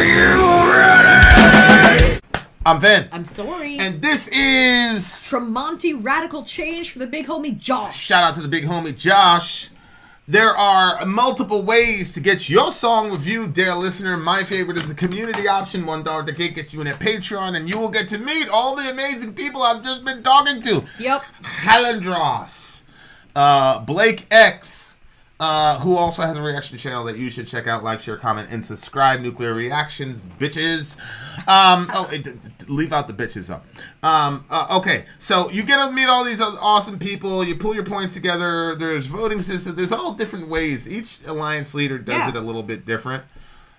you ready? I'm Vin. I'm Sori. And this is Tremonti Radical Change for the big homie Josh. Shout out to the big homie Josh. There are multiple ways to get your song reviewed, dear listener. My favorite is the community option. $1 the gate gets you in at Patreon, and you will get to meet all the amazing people I've just been talking to. Yep. Halandros, Blake X, who also has a reaction channel that you should check out. Like, share, comment, and subscribe. Nuclear Reactions, bitches. Leave out the bitches up. Okay, so you get to meet all these awesome people. You pull your points together. There's voting system. There's all different ways. Each alliance leader does it a little bit different.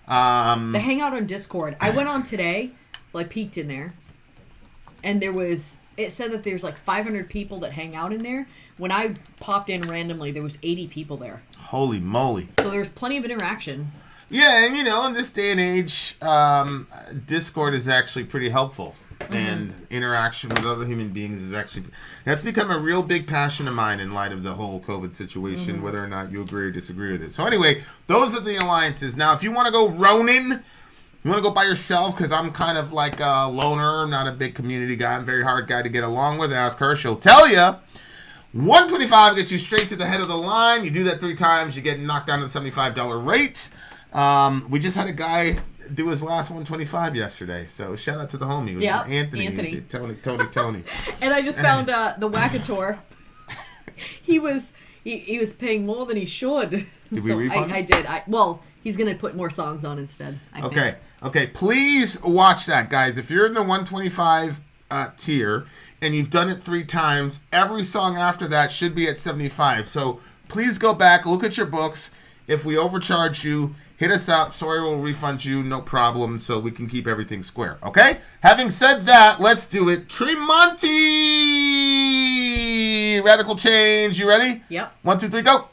They hang out on Discord. I went on today. Well, I peeked in there, and it said that there's like 500 people that hang out in there. When I popped in randomly, there was 80 people there. Holy moly. So there's plenty of interaction. Yeah, and in this day and age, Discord is actually pretty helpful. Mm-hmm. And interaction with other human beings that's become a real big passion of mine in light of the whole COVID situation, whether or not you agree or disagree with it. So anyway, those are the alliances. Now, if you want to go Ronin, you want to go by yourself, because I'm kind of like a loner. I'm not a big community guy. I'm a very hard guy to get along with. Ask her. She'll tell you. 125 gets you straight to the head of the line. You do that 3 times, you get knocked down to the $75 rate. We just had a guy do his last 125 yesterday, so shout out to the homie. It was Anthony. Tony. And I just found the Wackator. He was paying more than he should. Did we refund? I did. He's gonna put more songs on instead. I think. Okay. Please watch that, guys. If you're in the 125 tier and you've done it 3 times, every song after that should be at 75. So please go back, look at your books. If we overcharge you, hit us out. Sori will refund you, no problem, so we can keep everything square. Okay? Having said that, let's do it. Tremonti! Radical Change. You ready? Yep. 1, 2, 3, go.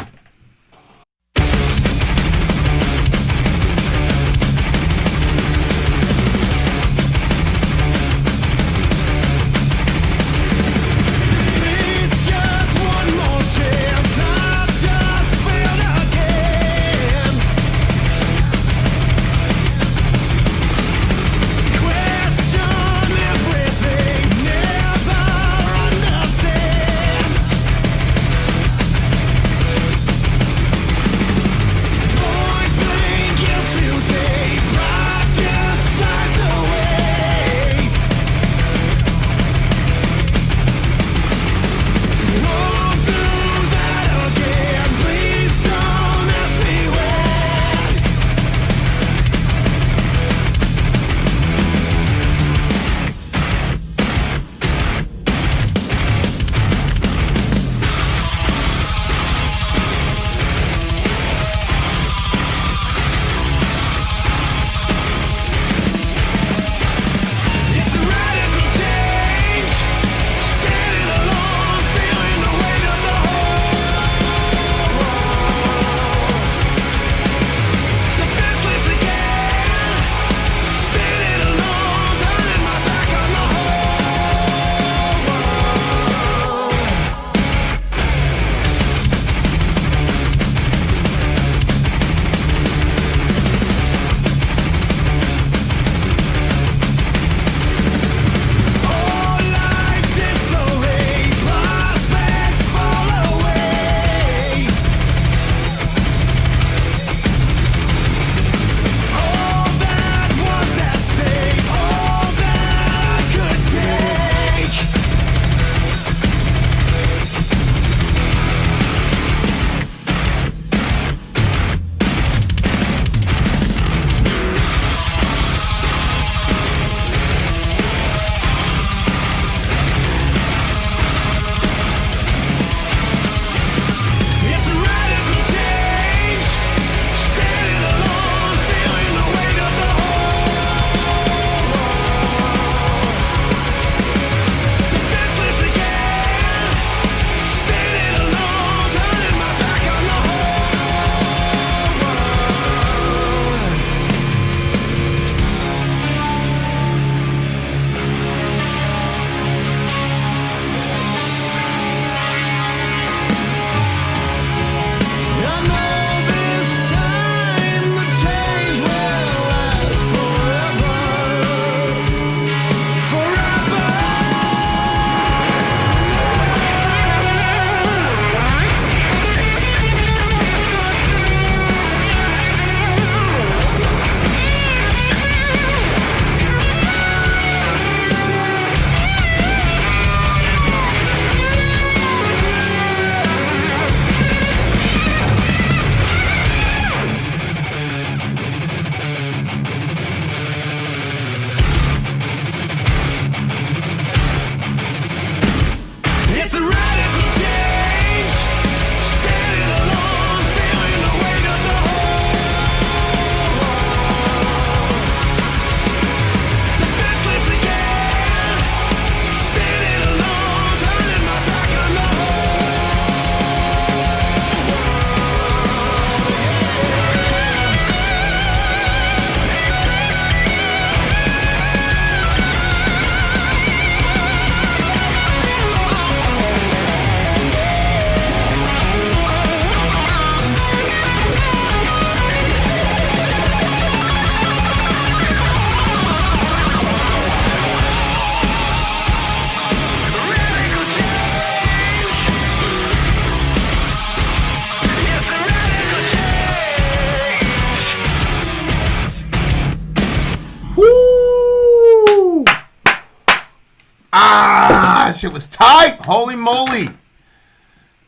That shit was tight. Holy moly.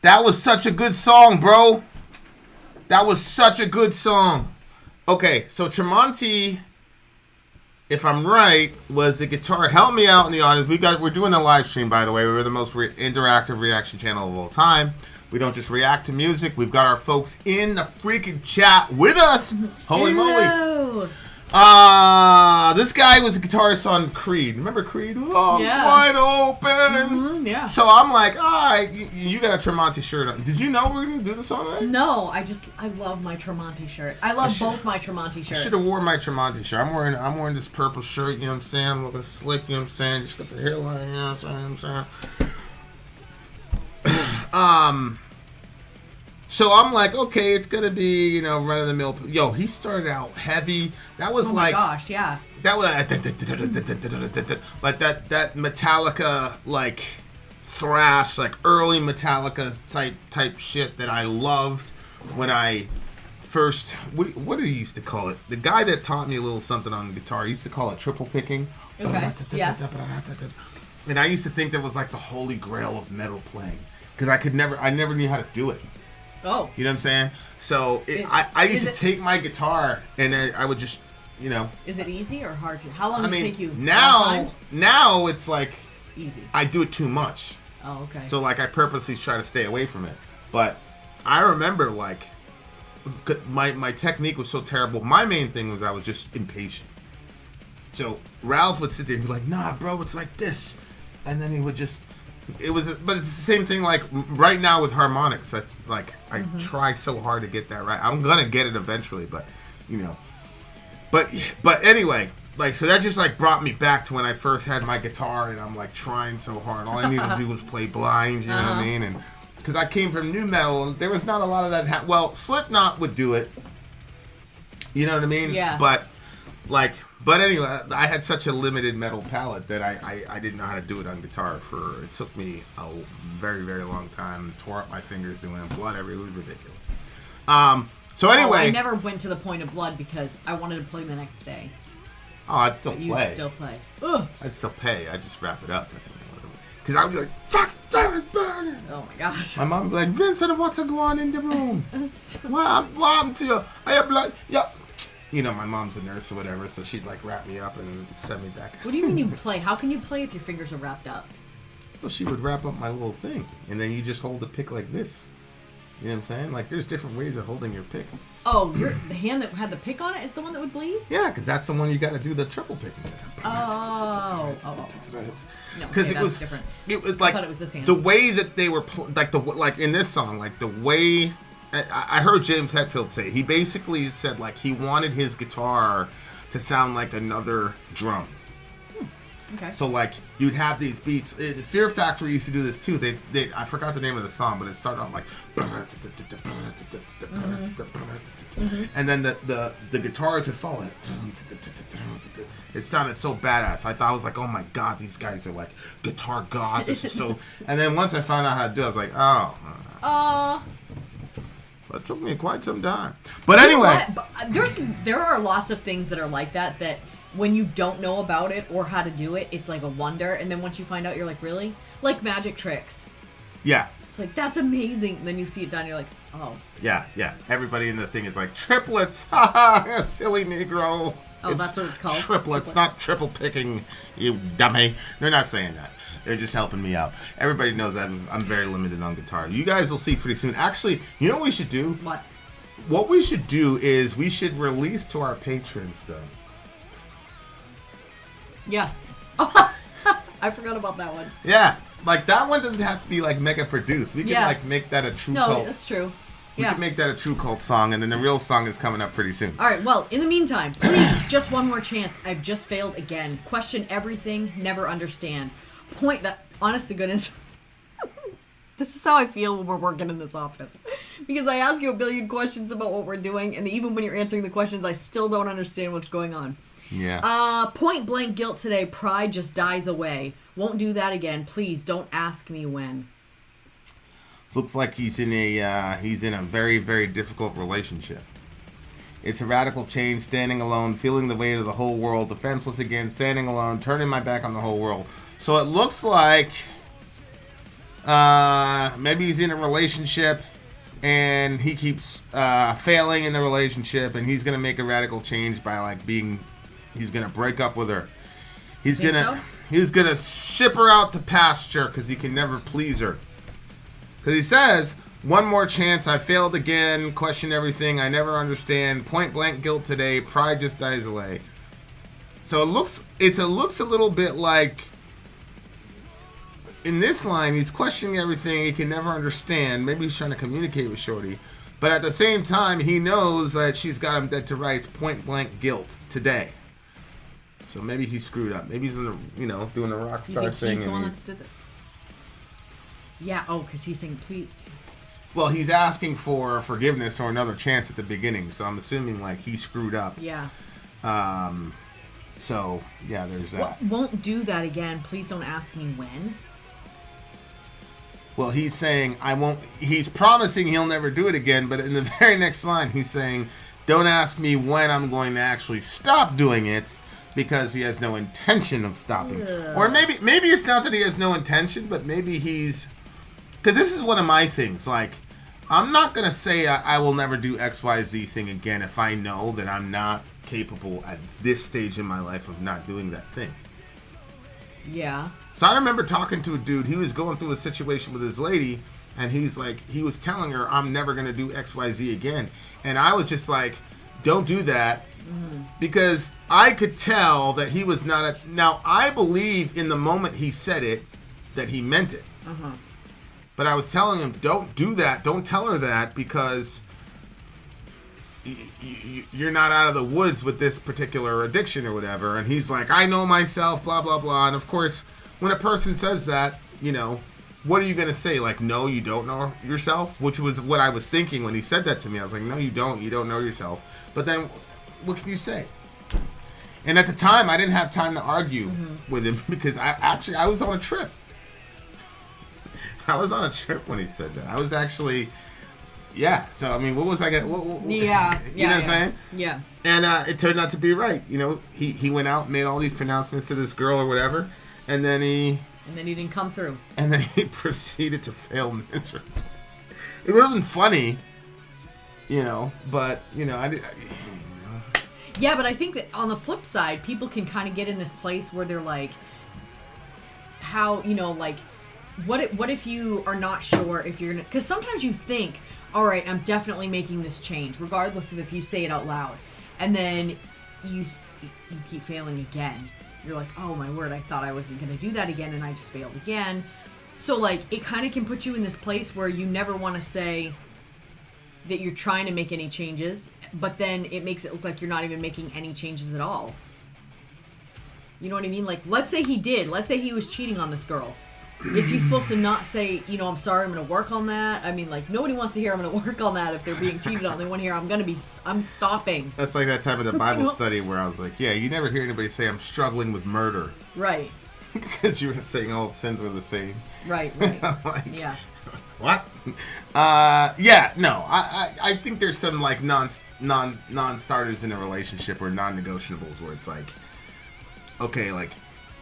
That was such a good song, bro. That was such a good song. Okay, so Tremonti, if I'm right, was the guitar. Help me out in the audience. We're doing a live stream, by the way. We're the most interactive reaction channel of all time. We don't just react to music. We've got our folks in the freaking chat with us. Holy moly. This guy was a guitarist on Creed. Remember Creed? Oh, yeah. Wide open. Yeah. So I'm like, you got a Tremonti shirt on. Did you know we were going to do this song today? No, I love my Tremonti shirt. I love both my Tremonti shirts. I should have worn my Tremonti shirt. I'm wearing this purple shirt, you know what I'm saying? I'm looking slick, you know what I'm saying? Just got the hairline, you know what I'm saying? So I'm like, okay, it's gonna be, you know, run of the mill. Yo, he started out heavy. That was like, oh my gosh, yeah. That was like that Metallica like thrash, like early Metallica type shit that I loved when I first. What did he used to call it? The guy that taught me a little something on the guitar, he used to call it triple picking. Okay. Yeah. And I used to think that was like the holy grail of metal playing because I never knew how to do it. Oh. You know what I'm saying? So I used to take my guitar and I would just, you know. Is it easy or hard to? How long does it take you? Now it's like easy. I do it too much. Oh, okay. So like I purposely try to stay away from it. But I remember like my technique was so terrible. My main thing was I was just impatient. So Ralph would sit there and be like, "Nah, bro, it's like this," and then he would just. But it's the same thing like right now with harmonics. That's like I try so hard to get that right. I'm gonna get it eventually, but you know. But anyway, like so that just like brought me back to when I first had my guitar and I'm like trying so hard. All I needed to do was play blind, you know what I mean? And because I came from nu metal, there was not a lot of that. Well, Slipknot would do it. You know what I mean? Yeah. But anyway, I had such a limited metal palette that I didn't know how to do it on guitar. It took me a very, very long time. Tore up my fingers and went blood everywhere. It was ridiculous. So anyway. I never went to the point of blood because I wanted to play the next day. Oh, I'd still but play. You'd still play. Ugh. I'd still pay. I'd just wrap it up. Because I would be like, fuck, damn it, burn it. Oh my gosh. My mom would be like, Vincent, what's going on in the room? What happened to you? I have blood. Yeah. You know, my mom's a nurse or whatever, so she'd like wrap me up and send me back. What do you mean you play? How can you play if your fingers are wrapped up? Well, she would wrap up my little thing, and then you just hold the pick like this. You know what I'm saying? Like, there's different ways of holding your pick. Oh, the hand that had the pick on it is the one that would bleed? Yeah, because that's the one you got to do the triple picking with. Oh. No, because okay, it was different. It was like I thought it was this hand. The way that they were like in this song, like the way I heard James Hetfield say, he basically said like he wanted his guitar to sound like another drum. Okay. So like you'd have these beats. Fear Factory used to do this too. They I forgot the name of the song, but it started off like, and then the guitars would fall like, it sounded so badass. I was like, oh my god, these guys are like guitar gods. This is so. And then once I found out how to do it, I was like, oh. It took me quite some time. But anyway, there are lots of things that are like that when you don't know about it or how to do it, it's like a wonder. And then once you find out, you're like, really? Like magic tricks. Yeah. It's like, that's amazing. And then you see it done, you're like, oh. Yeah. Everybody in the thing is like, triplets. Ha silly Negro. Oh, that's what it's called? Triplets, not triple picking, you dummy. They're not saying that. They're just helping me out. Everybody knows that I'm very limited on guitar. You guys will see pretty soon. Actually, you know what we should do? What? What we should do is we should release to our patrons stuff. Yeah. I forgot about that one. Yeah. Like, that one doesn't have to be, like, mega produced. We can, like, make that a true cult. No, that's true. We can make that a true cult song, and then the real song is coming up pretty soon. All right, well, in the meantime, please, just one more chance. I've just failed again. Question everything, never understand. Point that, honest to goodness, this is how I feel when we're working in this office. Because I ask you a billion questions about what we're doing, and even when you're answering the questions, I still don't understand what's going on. Yeah. Point blank guilt today. Pride just dies away. Won't do that again. Please don't ask me when. Looks like he's in a very, very difficult relationship. It's a radical change, standing alone, feeling the weight of the whole world, defenseless again, standing alone, turning my back on the whole world. So it looks like Maybe he's in a relationship and he keeps failing in the relationship, and he's gonna make a radical change by like he's gonna break up with her. He's gonna ship her out to pasture because he can never please her. Because he says, one more chance, I failed again, question everything, I never understand, point blank guilt today, pride just dies away. So it looks a little bit like, in this line, he's questioning everything, he can never understand, maybe he's trying to communicate with Shorty, but at the same time, he knows that she's got him dead to rights, point blank guilt today. So maybe he screwed up. Maybe he's in the, doing the rock star thing. He's the one that did it? Yeah. Oh, because he's saying please. Well, he's asking for forgiveness or another chance at the beginning. So I'm assuming like he screwed up. Yeah. So yeah, there's that. Won't do that again. Please don't ask me when. Well, he's saying I won't. He's promising he'll never do it again. But in the very next line, he's saying, "Don't ask me when I'm going to actually stop doing it." Because he has no intention of stopping. Yeah. Or maybe it's not that he has no intention, but maybe he's... Because this is one of my things. Like, I'm not going to say I will never do XYZ thing again if I know that I'm not capable at this stage in my life of not doing that thing. Yeah. So I remember talking to a dude. He was going through a situation with his lady, and he was telling her, I'm never going to do XYZ again. And I was just like, don't do that. Because I could tell that he was not now I believe in the moment he said it that he meant it. But I was telling him, don't do that, don't tell her that, because you're not out of the woods with this particular addiction or whatever. And he's like, I know myself, blah blah blah. And of course, when a person says that, what are you going to say? Like, no, you don't know yourself? Which was what I was thinking when he said that to me. I was like, no, you don't know yourself. But then what can you say? And at the time, I didn't have time to argue with him because I was on a trip. I was on a trip when he said that. I was actually, yeah. So, I mean, what was I going to... Yeah. You know what I'm saying? Yeah. And it turned out to be right. He went out and made all these pronouncements to this girl or whatever, and then he... And then he didn't come through. And then he proceeded to fail miserably. It wasn't funny, but, Yeah, but I think that on the flip side, people can kind of get in this place where they're like, how, what if you are not sure if you're going to... Because sometimes you think, all right, I'm definitely making this change, regardless of if you say it out loud. And then you keep failing again. You're like, oh my word, I thought I wasn't going to do that again, and I just failed again. So, like, it kind of can put you in this place where you never want to say that you're trying to make any changes, but then it makes it look like you're not even making any changes at all. You know what I mean? Like, let's say he did. Let's say he was cheating on this girl. Is he supposed to not say, I'm sorry, I'm going to work on that? I mean, like, nobody wants to hear I'm going to work on that if they're being cheated on. They want to hear I'm stopping. That's like that time of the Bible study where I was like, yeah, you never hear anybody say I'm struggling with murder. Right. Because you were saying all sins were the same. Right. Like, yeah. What? Yeah, no. I think there's some like non-starters in a relationship or non-negotiables where it's like, okay, like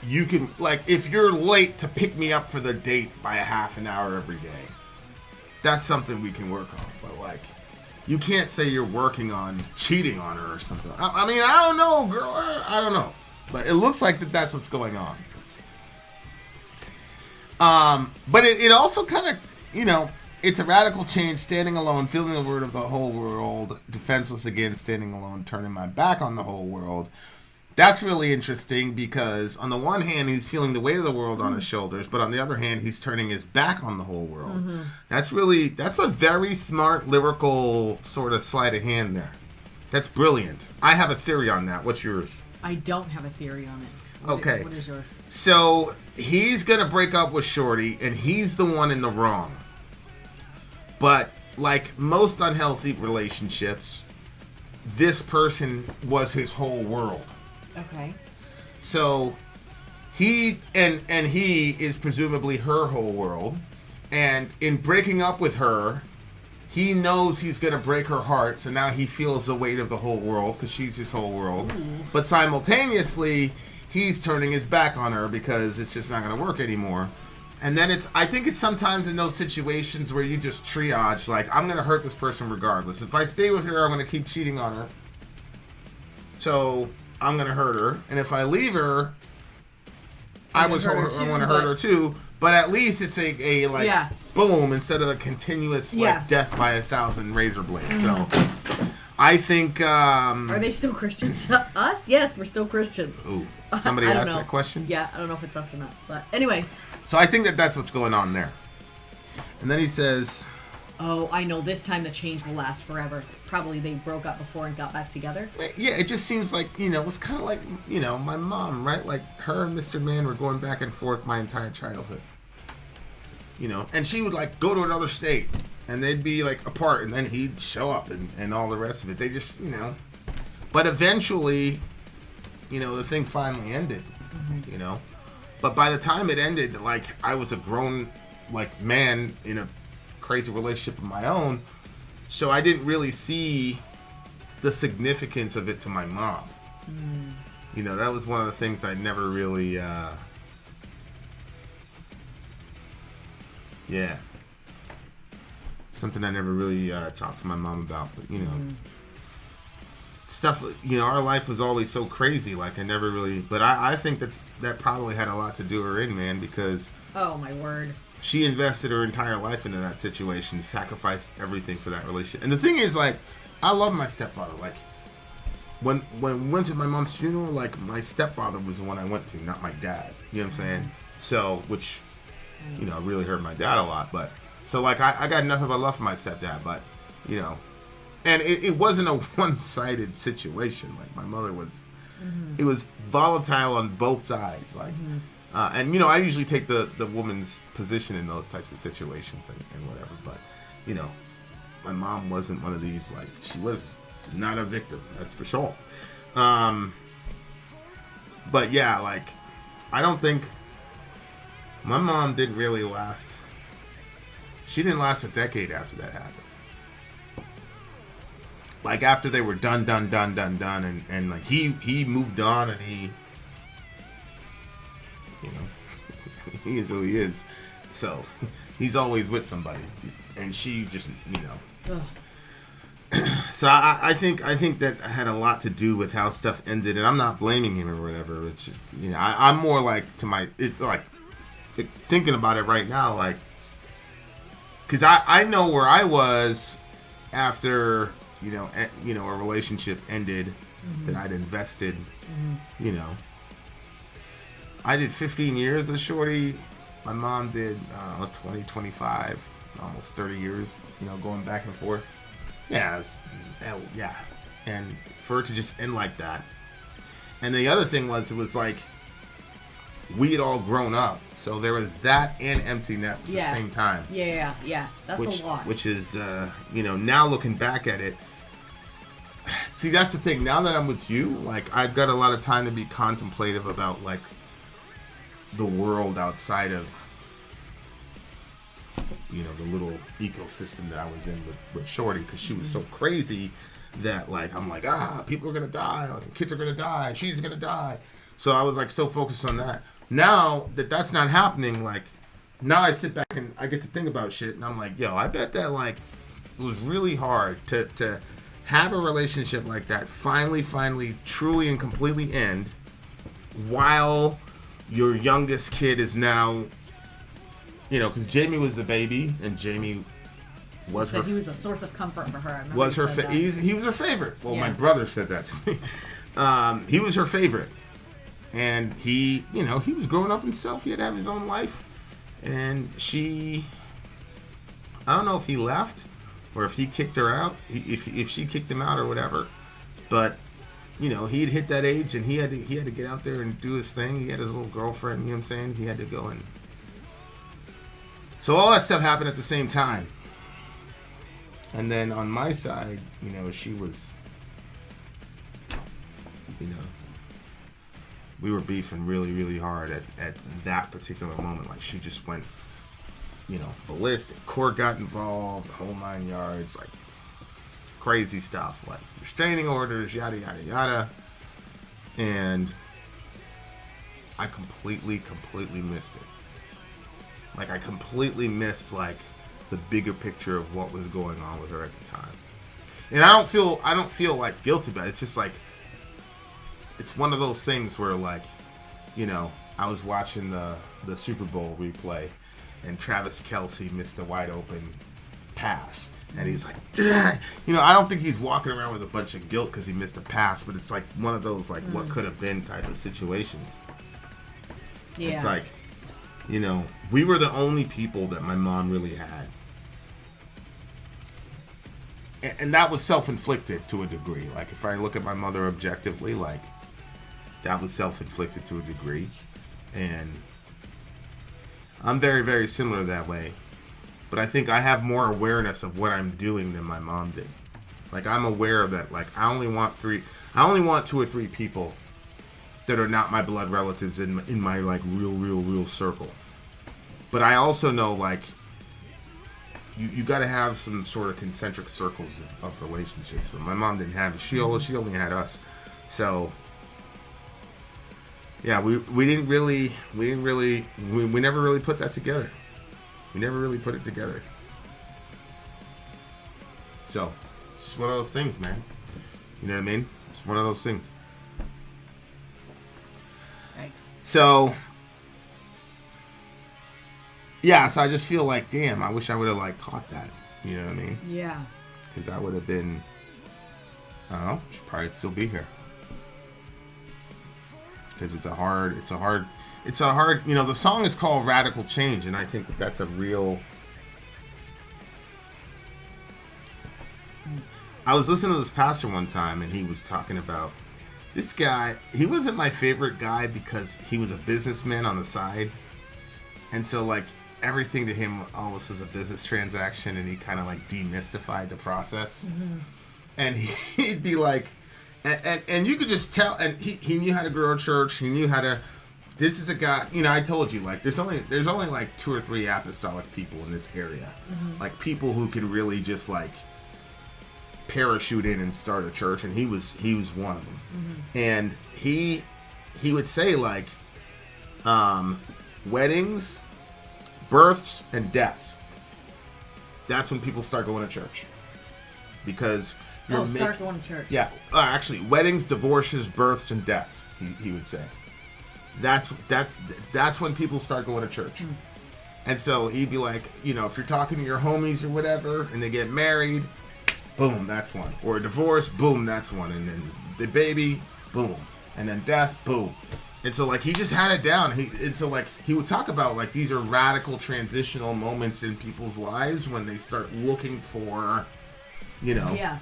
you can, like, if you're late to pick me up for the date by a half an hour every day, that's something we can work on. But like, you can't say you're working on cheating on her or something. I mean, I don't know, girl. I don't know. But it looks like that's what's going on. But it also kind of, it's a radical change, standing alone, feeling the word of the whole world, defenseless again, standing alone, turning my back on the whole world. That's really interesting because on the one hand, he's feeling the weight of the world on his shoulders, but on the other hand, he's turning his back on the whole world. Mm-hmm. That's a very smart lyrical sort of sleight of hand there. That's brilliant. I have a theory on that. What's yours? I don't have a theory on it. Okay. What is yours? So he's going to break up with Shorty, and he's the one in the wrong. But like most unhealthy relationships, this person was his whole world. Okay. So he is presumably her whole world. And in breaking up with her, he knows he's going to break her heart. So now he feels the weight of the whole world because she's his whole world. Ooh. But simultaneously, he's turning his back on her because it's just not going to work anymore. And then I think it's sometimes in those situations where you just triage, like, I'm going to hurt this person regardless. If I stay with her, I'm going to keep cheating on her. So I'm going to hurt her. And if I leave her, I want to hurt her too. But at least it's a boom, instead of a continuous death by 1,000 razor blades. So I think... Are they still Christians? Us? Yes, we're still Christians. Ooh. Somebody asked that question? Yeah, I don't know if it's us or not. But anyway. So I think that's what's going on there. And then he says... Oh, I know. This time the change will last forever. It's probably they broke up before and got back together. Yeah, it just seems like, it's kind of like, my mom, right? Like, her and Mr. Man were going back and forth my entire childhood. And she would, like, go to another state, and they'd be, like, apart, and then he'd show up and all the rest of it. They just, But eventually, the thing finally ended, But by the time it ended, like, I was a grown, like, man in a crazy relationship of my own, so I didn't really see the significance of it to my mom. That was one of the things I never really something I never really talked to my mom about. But stuff, our life was always so crazy, like I never really, but I think that probably had a lot to do with her in, man, because oh my word, she invested her entire life into that situation, sacrificed everything for that relationship. And the thing is, like, I love my stepfather. Like, when we went to my mom's funeral, like, my stepfather was the one I went to, not my dad. You know what I'm saying? So, which, really hurt my dad a lot. But, so, like, I got nothing but love for my stepdad. But, and it wasn't a one-sided situation. Like, my mother was, it was volatile on both sides. Like, and, I usually take the woman's position in those types of situations and whatever. But, my mom wasn't one of these, like, she was not a victim. That's for sure. But, yeah, like, I don't think my mom didn't really last. She didn't last a decade after that happened. Like, after they were done, and like, he moved on, and he is who he is. So, he's always with somebody. And she just, So, I think that had a lot to do with how stuff ended. And I'm not blaming him or whatever. It's just, I'm more like it's like thinking about it right now, like, because I know where I was after, a relationship ended that I'd invested, I did 15 years with Shorty. My mom did 20, 25, almost 30 years, going back and forth. Yeah, and for it to just end like that. And the other thing was, it was like, we had all grown up, so there was that and empty nest at the same time. Yeah, that's a lot. Which is, now looking back at it, see, that's the thing. Now that I'm with you, like, I've got a lot of time to be contemplative about, like, the world outside of, the little ecosystem that I was in with Shorty, because she was so crazy that, like, I'm like, people are going to die, like, kids are going to die, she's going to die. So I was, like, so focused on that. Now that that's not happening, like, now I sit back and I get to think about shit, and I'm like, yo, I bet that, like, it was really hard to have a relationship like that finally, truly and completely end while your youngest kid is now, because Jamie was the baby, and Jamie was he was a source of comfort for her. He was her favorite. Well, my brother said that to me. He was her favorite, and he was growing up himself. He had to have his own life, and I don't know if he left or if he kicked her out, if she kicked him out or whatever, but he'd hit that age, and he had to get out there and do his thing. He had his little girlfriend, you know what I'm saying? He had to go and... So all that stuff happened at the same time. And then on my side, she was... we were beefing really, really hard at that particular moment. Like, she just went, ballistic. Court got involved, the whole 9 yards, like, crazy stuff, like restraining orders, yada, yada, yada. And I completely missed it. Like, I completely missed, like, the bigger picture of what was going on with her at the time. And I don't feel like guilty about it. It's just like, it's one of those things where, like, you know, I was watching the Super Bowl replay, and Travis Kelce missed a wide open pass. And he's like, "Dang." You know, I don't think he's walking around with a bunch of guilt because he missed a pass, but it's like one of those, like, what could have been type of situations. Yeah. It's like, you know, we were the only people that my mom really had. And that was self-inflicted to a degree. Like, if I look at my mother objectively, like, that was self-inflicted to a degree. And I'm very, very similar that way. But I think I have more awareness of what I'm doing than my mom did. Like, I'm aware that, like, I only want 2 or 3 people that are not my blood relatives in my, like, real circle. But I also know, like, you got to have some sort of concentric circles of relationships. But my mom didn't have it. She only had us. So, yeah, we never really put that together. We never really put it together. So, it's just one of those things, man. You know what I mean? It's one of those things. Thanks. So, yeah, so I just feel like, damn, I wish I would have, like, caught that. You know what I mean? Yeah. Because that would have been, I don't know, she'd probably still be here. Because it's a hard, you know, the song is called Radical Change, and I think that's a real... I was listening to this pastor one time, and he was talking about this guy. He wasn't my favorite guy because he was a businessman on the side. And so, like, everything to him almost was a business transaction, and he kind of, like, demystified the process. Mm-hmm. And he'd be like... And you could just tell, and he knew how to grow a church. He knew how to. This is a guy. You know, I told you, like, there's only like 2 or 3 apostolic people in this area, like people who can really just, like, parachute in and start a church, and he was one of them. And he would say, like, weddings, births, and deaths. That's when people start going to church, because. Start going to church. Yeah, actually, weddings, divorces, births, and deaths. He would say, that's when people start going to church. And so he'd be like, you know, if you're talking to your homies or whatever, and they get married, boom, that's one. Or a divorce, boom, that's one. And then the baby, boom, and then death, boom. And so, like, he just had it down. He would talk about, like, these are radical transitional moments in people's lives when they start looking for, you know. Yeah.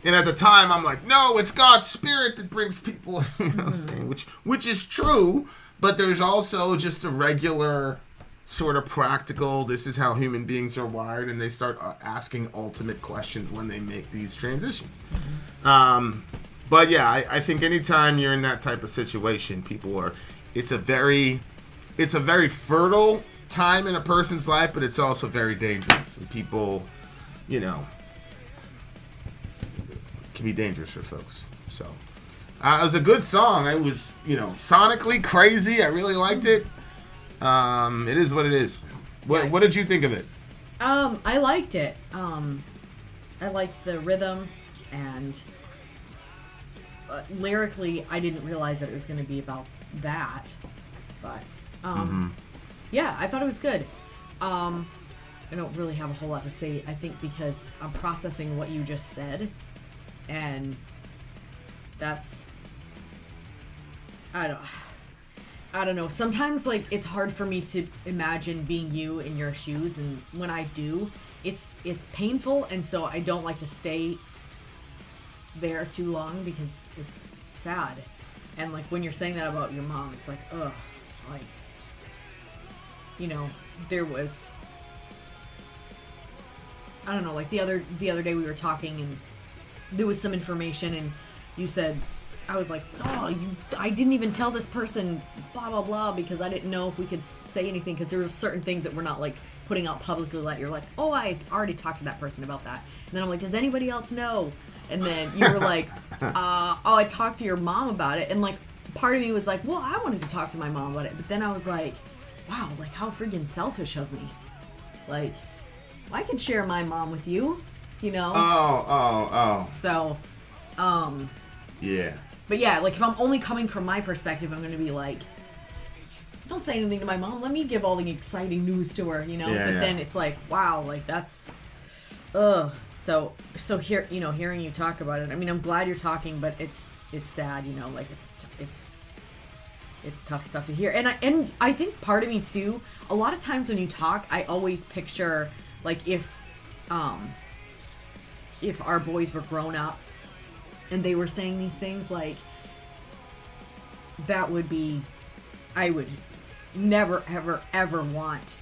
And at the time, I'm like, no, it's God's Spirit that brings people, you know what I'm saying? Which is true, but there's also just a regular sort of practical, this is how human beings are wired, and they start asking ultimate questions when they make these transitions. But yeah, I think anytime you're in that type of situation, it's a very fertile time in a person's life, but it's also very dangerous. And people, you know, can be dangerous for folks. So it was a good song. It was, you know, sonically crazy. I really liked it. It is what it is. What did you think of it? I liked it. I liked the rhythm, and lyrically, I didn't realize that it was going to be about that. But yeah, I thought it was good. I don't really have a whole lot to say. I think because I'm processing what you just said. And that's, I don't know. Sometimes, like, it's hard for me to imagine being you in your shoes, and when I do, it's painful, and so I don't like to stay there too long because it's sad. And, like, when you're saying that about your mom, it's like, ugh, like, you know, there was, I don't know, like the other day we were talking, and there was some information, and you said, I was like, I didn't even tell this person blah blah blah because I didn't know if we could say anything, because there were certain things that we're not, like, putting out publicly. Like, you're like, oh, I already talked to that person about that, and then I'm like, does anybody else know? And then you were like, I talked to your mom about it, and, like, part of me was like, well, I wanted to talk to my mom about it, but then I was like, wow, like how freaking selfish of me. Like, I can share my mom with you, you know? Oh. So, Yeah. but yeah, like if I'm only coming from my perspective, I'm going to be like, don't say anything to my mom. Let me give all the exciting news to her, you know? Yeah, but then it's like, wow, like that's, ugh. So here, you know, hearing you talk about it, I mean, I'm glad you're talking, but it's sad, you know, like it's tough stuff to hear. And I think part of me too, a lot of times when you talk, I always picture like if our boys were grown up and they were saying these things, like that would be, I would never ever ever want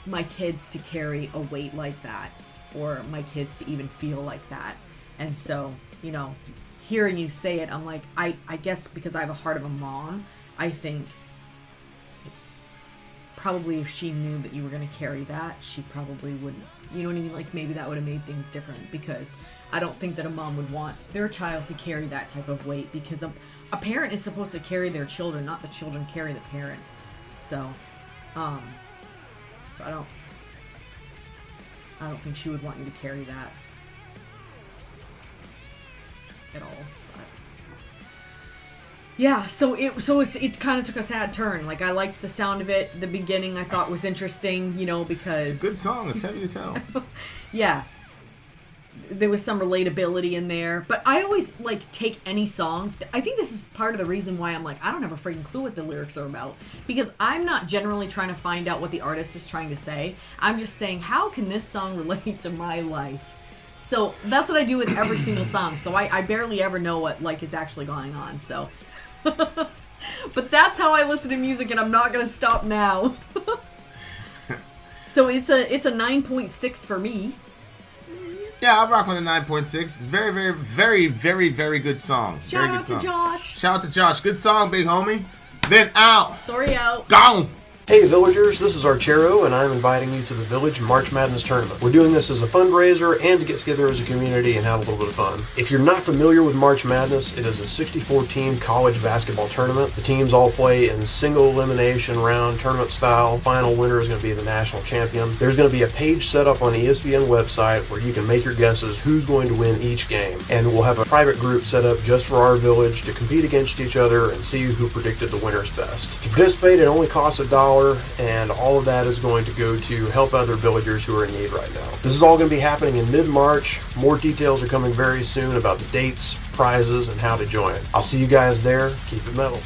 my kids to carry a weight like that, or my kids to even feel like that. And so, you know, hearing you say it, I'm like, I guess because I have a heart of a mom, I think probably if she knew that you were going to carry that, she probably wouldn't, you know what I mean? Like maybe that would have made things different, because I don't think that a mom would want their child to carry that type of weight, because a parent is supposed to carry their children, not the children carry the parent. So I don't think she would want you to carry that at all. But yeah, so it kind of took a sad turn. Like I liked the sound of it. The beginning I thought was interesting, you know, because It's a good song. It's heavy as hell. yeah. There was some relatability in there, but I always like take any song. I think this is part of the reason why I'm like, I don't have a freaking clue what the lyrics are about, because I'm not generally trying to find out what the artist is trying to say. I'm just saying, how can this song relate to my life? So that's what I do with every single song. So I barely ever know what like is actually going on. So, but that's how I listen to music, and I'm not gonna stop now. So it's a 9.6 for me. Yeah, I'll rock with a 9.6. Very, very, very, very, very good song. Shout out to Josh. Shout out to Josh. Good song, big homie. Then out. Sorry out. Gone. Hey villagers, this is Archero, and I'm inviting you to the Village March Madness Tournament. We're doing this as a fundraiser and to get together as a community and have a little bit of fun. If you're not familiar with March Madness, it is a 64-team college basketball tournament. The teams all play in single elimination round tournament style. Final winner is going to be the national champion. There's going to be a page set up on the ESPN website where you can make your guesses who's going to win each game. And we'll have a private group set up just for our village to compete against each other and see who predicted the winners best. To participate, it only costs $1. And all of that is going to go to help other villagers who are in need right now. This is all going to be happening in mid-March. More details are coming very soon about the dates, prizes, and how to join. I'll see you guys there. Keep it metal.